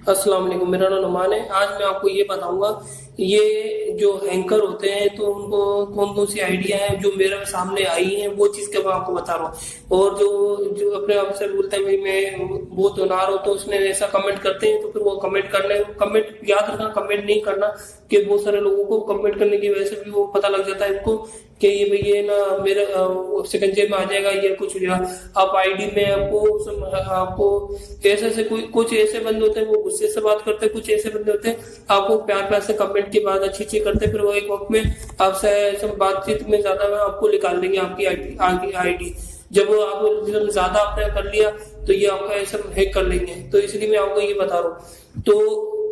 अस्सलाम वालेकुम। मेरा नाम नुमान है। आज मैं आपको ये बताऊंगा ये जो हैंकर होते हैं तो उनको कौन कौन सी आइडिया है जो मेरे सामने आई हैं, वो चीज के मैं आपको बता रहा हूँ। और जो जो अपने आप से बोलते हैं भाई मैं बहुत होनहार हूँ, तो उसने ऐसा कमेंट करते हैं तो फिर वो कमेंट याद रखना, कमेंट नहीं करना। कि बहुत सारे लोगों को कमेंट करने की वजह से भी वो पता लग जाता है इनको कि ये भाई ये ना मेरे शिकंजे में आ जाएगा, ये कुछ हो जाएगा। आप आईडी में आपको ऐसे ऐसे कुछ ऐसे बंदे होते हैं वो गुस्से से बात करते हैं, कुछ ऐसे बंदे होते हैं आपको प्यार प्यार से कमेंट के बाद अच्छी अच्छी करते हैं, फिर वो एक वक्त में आपसे सब बातचीत में ज्यादा में आपको निकाल देंगे आपकी आईडी। जब वो आप ज्यादा आपने कर लिया तो ये आपका ऐसा हैक कर लेंगे। तो इसलिए मैं आपको ये बता रहा हूँ। तो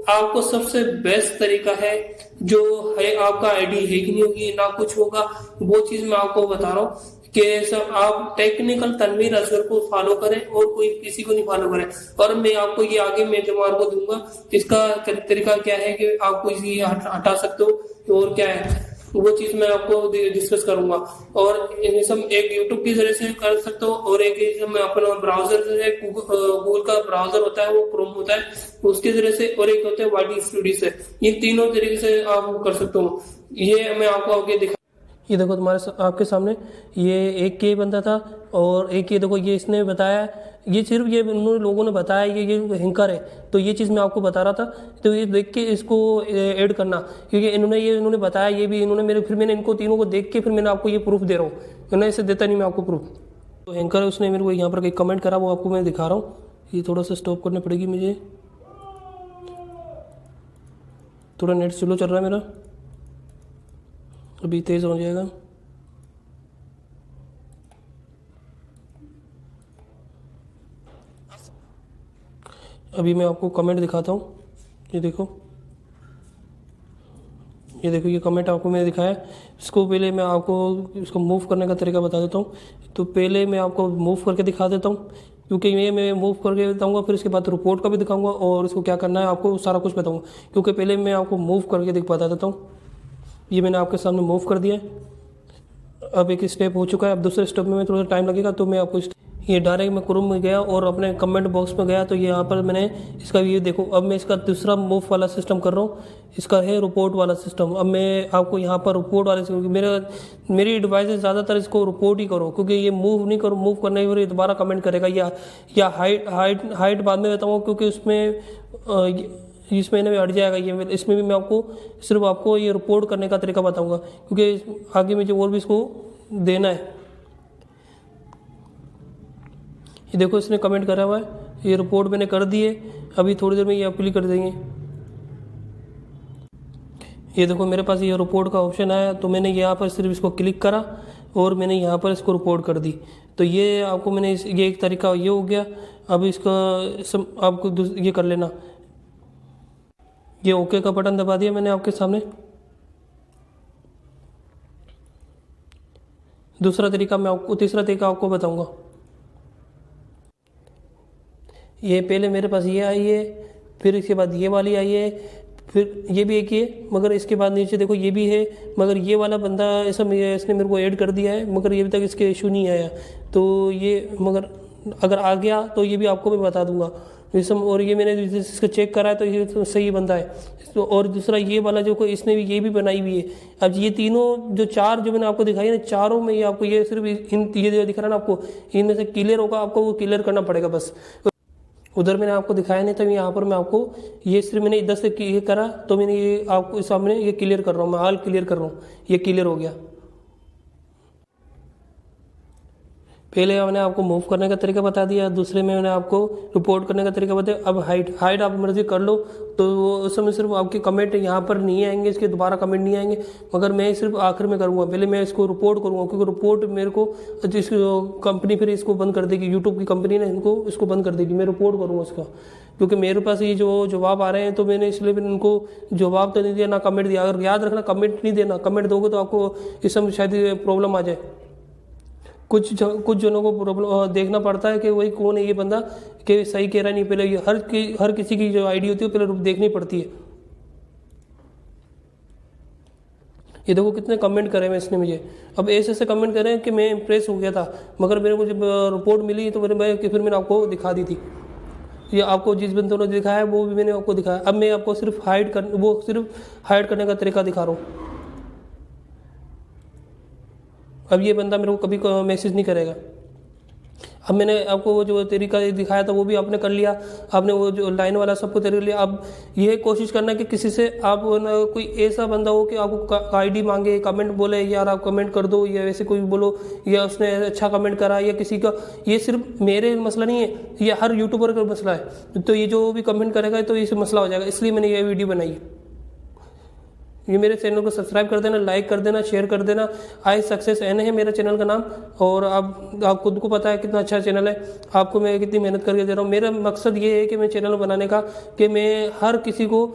आपको सबसे बेस्ट तरीका है जो है, आपका आईडी हैक नहीं होगी ना कुछ होगा, वो चीज मैं आपको बता रहा हूँ कि सब आप टेक्निकल तनवीर असगर को फॉलो करें और कोई किसी को नहीं फॉलो करें। और मैं आपको ये आगे मैं जो आपको दूंगा इसका तरीका क्या है कि आप कोई चीज हटा सकते हो और क्या है वो चीज मैं आपको डिस्कस करूंगा। और ये सब एक यूट्यूब की जरिए से कर सकते हो और एक मैं अपना ब्राउजर है, गूगल का ब्राउजर होता है, वो क्रोम होता है, उसके जरिए से, और एक होता है वाडी स्टूडियो से। ये तीनों तरीके से आप कर सकते हो। ये मैं आपको आगे दिखा, ये देखो आपके सामने ये एक ये बंदा था और एक ये देखो ये इसने बताया, ये सिर्फ ये उन्होंने लोगों ने बताया ये हैंकर है। तो ये चीज़ मैं आपको बता रहा था, तो ये देख के इसको ऐड करना, क्योंकि इन्होंने बताया, ये भी इन्होंने फिर मैंने इनको तीनों को देख के फिर मैंने आपको ये प्रूफ दे रहा हूँ। मैं इसे देता नहीं मैं आपको प्रूफ। तो हैंकर है, उसने मेरे को यहाँ पर कहीं कमेंट करा, वो आपको मैं दिखा रहा हूँ। ये थोड़ा सा स्टॉप करनी पड़ेगी मुझे, थोड़ा नेट स्लो चल रहा है मेरा, अभी तेज़ हो जाएगा। अभी मैं आपको कमेंट दिखाता हूँ। ये देखो ये कमेंट आपको मैंने दिखाया। इसको पहले मैं आपको इसको मूव करने का तरीका बता देता हूँ। तो पहले मैं आपको मूव करके दिखा देता हूँ, क्योंकि ये मैं मूव करके बताऊँगा, फिर इसके बाद रिपोर्ट का भी दिखाऊँगा और इसको क्या करना है आपको सारा कुछ बताऊँगा। क्योंकि पहले मैं आपको मूव करके बता देता हूँ। ये मैंने आपके सामने मूव कर दिया है। अब एक स्टेप हो चुका है, अब दूसरे स्टेप में थोड़ा टाइम लगेगा। तो मैं आपको ये डायरेक्ट मैं क्रोम में गया और अपने कमेंट बॉक्स में गया, तो यहाँ पर मैंने इसका ये देखो, अब मैं इसका दूसरा मूव वाला सिस्टम कर रहा हूँ। इसका है रिपोर्ट वाला सिस्टम। अब मैं आपको यहाँ पर रिपोर्ट वाले से, मेरी डिवाइस ज़्यादातर इसको रिपोर्ट ही करो, क्योंकि ये मूव नहीं करो, मूव करने के बाद दोबारा कमेंट करेगा, या हाइट बाद में बताऊँगा, क्योंकि इसमें भी हट जाएगा ये। इसमें भी मैं आपको सिर्फ आपको ये रिपोर्ट करने का तरीका बताऊँगा, क्योंकि आगे मुझे और भी इसको देना है। ये देखो इसने कमेंट करा हुआ है, ये रिपोर्ट मैंने कर दी है। अभी थोड़ी देर में ये आप क्लिक कर देंगे। ये देखो मेरे पास ये रिपोर्ट का ऑप्शन आया, तो मैंने यहाँ पर सिर्फ इसको क्लिक करा और मैंने यहाँ पर इसको रिपोर्ट कर दी। तो ये आपको मैंने ये एक तरीका ये हो गया। अब इसका आपको ये कर लेना, ये ओके का बटन दबा दिया मैंने आपके सामने। तीसरा तरीका आपको बताऊंगा। ये पहले मेरे पास ये आई है, फिर इसके बाद ये वाली आई है, फिर ये भी एक ही है, मगर इसके बाद नीचे देखो ये भी है, मगर ये वाला बंदा ऐसा इसने मेरे को ऐड कर दिया है, मगर ये अभी तक इसके इशू नहीं आया। तो ये मगर अगर आ गया तो ये भी आपको मैं बता दूंगा। और ये मैंने इसको चेक करा है तो ये तो सही बंदा है। और दूसरा ये वाला जो कोई इसने भी ये भी बनाई हुई है। अब ये तीनों जो चार जो मैंने आपको दिखाई ना, चारों में ये आपको ये सिर्फ ये दिख रहा है ना, आपको इनमें से क्लियर होगा, आपको वो क्लियर करना पड़ेगा बस। उधर मैंने आपको दिखाया नहीं था, यहाँ पर मैं आपको ये सिर्फ मैंने इधर से ये करा, तो मैंने ये आपको सामने ये क्लियर कर रहा हूँ, मैं हाल क्लियर कर रहा हूँ, ये क्लियर हो गया। पहले मैंने आपको मूव करने का तरीका बता दिया, दूसरे में मैंने आपको रिपोर्ट करने का तरीका बताया। अब हाइट आप मर्जी कर लो, तो उस समय सिर्फ आपके कमेंट यहाँ पर नहीं आएंगे, इसके दोबारा कमेंट नहीं आएंगे, मगर मैं सिर्फ आखिर में करूँगा। पहले मैं इसको रिपोर्ट करूँगा, क्योंकि रिपोर्ट मेरे को कंपनी फिर इसको बंद कर देगी, यूट्यूब की कंपनी ने इसको बंद कर देगी। मैं रिपोर्ट करूँगा इसका, क्योंकि मेरे पास ये जो जवाब आ रहे हैं, तो मैंने इसलिए मैंने उनको जवाब तो नहीं दिया ना कमेंट दिया। अगर याद रखना कमेंट नहीं देना, कमेंट दोगे तो आपको इस समय शायद प्रॉब्लम आ जाए। कुछ जनों को प्रॉब्लम देखना पड़ता है कि वही कौन है ये बंदा, कि सही कह रहा नहीं। पहले ये हर किसी की जो आईडी होती है पहले देखनी पड़ती है। ये देखो कितने कमेंट करे हैं इसने मुझे। अब ऐसे कमेंट करे हैं कि मैं इम्प्रेस हो गया था, मगर मेरे को जब रिपोर्ट मिली तो फिर मैंने आपको दिखा दी थी। ये आपको जिस बंदे ने दिखाया है वो भी मैंने आपको दिखाया। अब मैं आपको सिर्फ सिर्फ हाइड करने का तरीका दिखा रहा हूँ। अब ये बंदा मेरे को कभी मैसेज नहीं करेगा। अब मैंने आपको वो जो तरीका दिखाया था वो भी आपने कर लिया, आपने वो जो लाइन वाला सबको तरीका लिया। अब ये कोशिश करना कि किसी से आप कोई ऐसा बंदा हो कि आपको आईडी मांगे, कमेंट बोले यार आप कमेंट कर दो, या वैसे कोई बोलो, या उसने अच्छा कमेंट करा, या किसी का, ये सिर्फ मेरे मसला नहीं है, ये हर यूट्यूबर का मसला है। तो ये जो भी कमेंट करेगा तो ये मसला हो जाएगा, इसलिए मैंने ये वीडियो बनाई। ये मेरे चैनल को सब्सक्राइब कर देना, लाइक कर देना, शेयर कर देना। आई सक्सेस एन है मेरा चैनल का नाम, और आप खुद को पता है कितना अच्छा चैनल है। आपको मैं कितनी मेहनत करके दे रहा हूँ। मेरा मकसद ये है कि मैं चैनल बनाने का कि मैं हर किसी को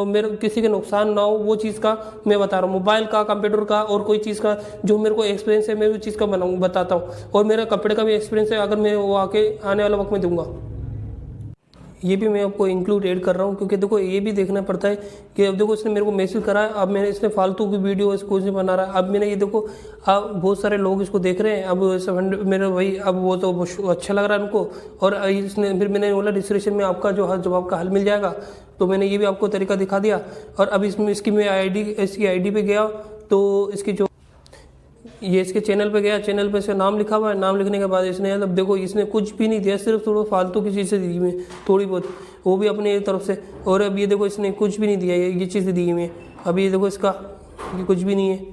मेरे किसी का नुकसान ना हो, वो चीज़ का मैं बता रहा हूँ। मोबाइल का, कंप्यूटर का, और कोई चीज़ का जो मेरे को एक्सपीरियंस है मैं उस चीज़ का बताता हूँ। और मेरा कपड़े का भी एक्सपीरियंस है, अगर मैं वो आके आने वाला वक्त में दूंगा, ये भी मैं आपको इंक्लूड ऐड कर रहा हूँ। क्योंकि देखो ये भी देखना पड़ता है कि अब देखो इसने मेरे को मैसेज करा है, अब मैंने इसने फालतू की वीडियो इसको नहीं बना रहा है। अब मैंने ये देखो, अब बहुत सारे लोग इसको देख रहे हैं। अब 700 मेरे भाई, अब वो तो अच्छा लग रहा है उनको, और इसने फिर मैंने बोला डिस्क्रिप्शन में आपका जो जवाब का हल मिल जाएगा। तो मैंने ये भी आपको तरीका दिखा दिया। और अब इसमें इसकी आईडी पे गया तो इसकी जो ये इसके चैनल पे गया, चैनल पे इसका नाम लिखा हुआ है। नाम लिखने के बाद इसने, अब देखो इसने कुछ भी नहीं दिया, सिर्फ थोड़ा फालतू की चीज़ें दी मैं, थोड़ी बहुत, वो भी अपनी तरफ से। और अब ये देखो इसने कुछ भी नहीं दिया, ये चीज़ें दी मैं। अब ये देखो इसका, ये कुछ भी नहीं है,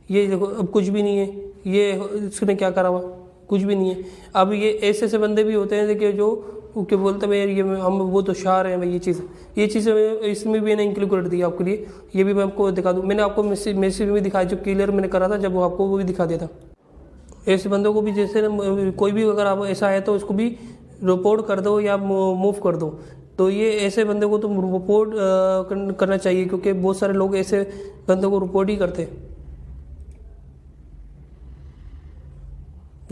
ये देखो अब कुछ भी नहीं है, ये इसने क्या करा हुआ, कुछ भी नहीं है। अब ये ऐसे ऐसे बंदे भी होते हैं देखिए जो क्या बोलते हैं ये हम वो तो शार हैं भाई। ये चीज़ इसमें भी मैंने इंक्लूड कर दी आपके लिए। ये भी मैं आपको दिखा दूँ, मैंने आपको मैसेज भी दिखाया जो क्लियर मैंने करा था, जब वो आपको वो भी दिखा दिया था। ऐसे बंदों को भी जैसे कोई भी अगर आप ऐसा है तो उसको भी रिपोर्ट कर दो या मूव कर दो। तो ये ऐसे बंदे को तो रिपोर्ट करना चाहिए, क्योंकि बहुत सारे लोग ऐसे बंदों को रिपोर्ट ही करते हैं।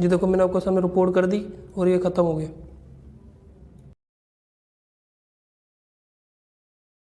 जी देखो मैंने आपको सामने रिपोर्ट कर दी और ये ख़त्म हो गया।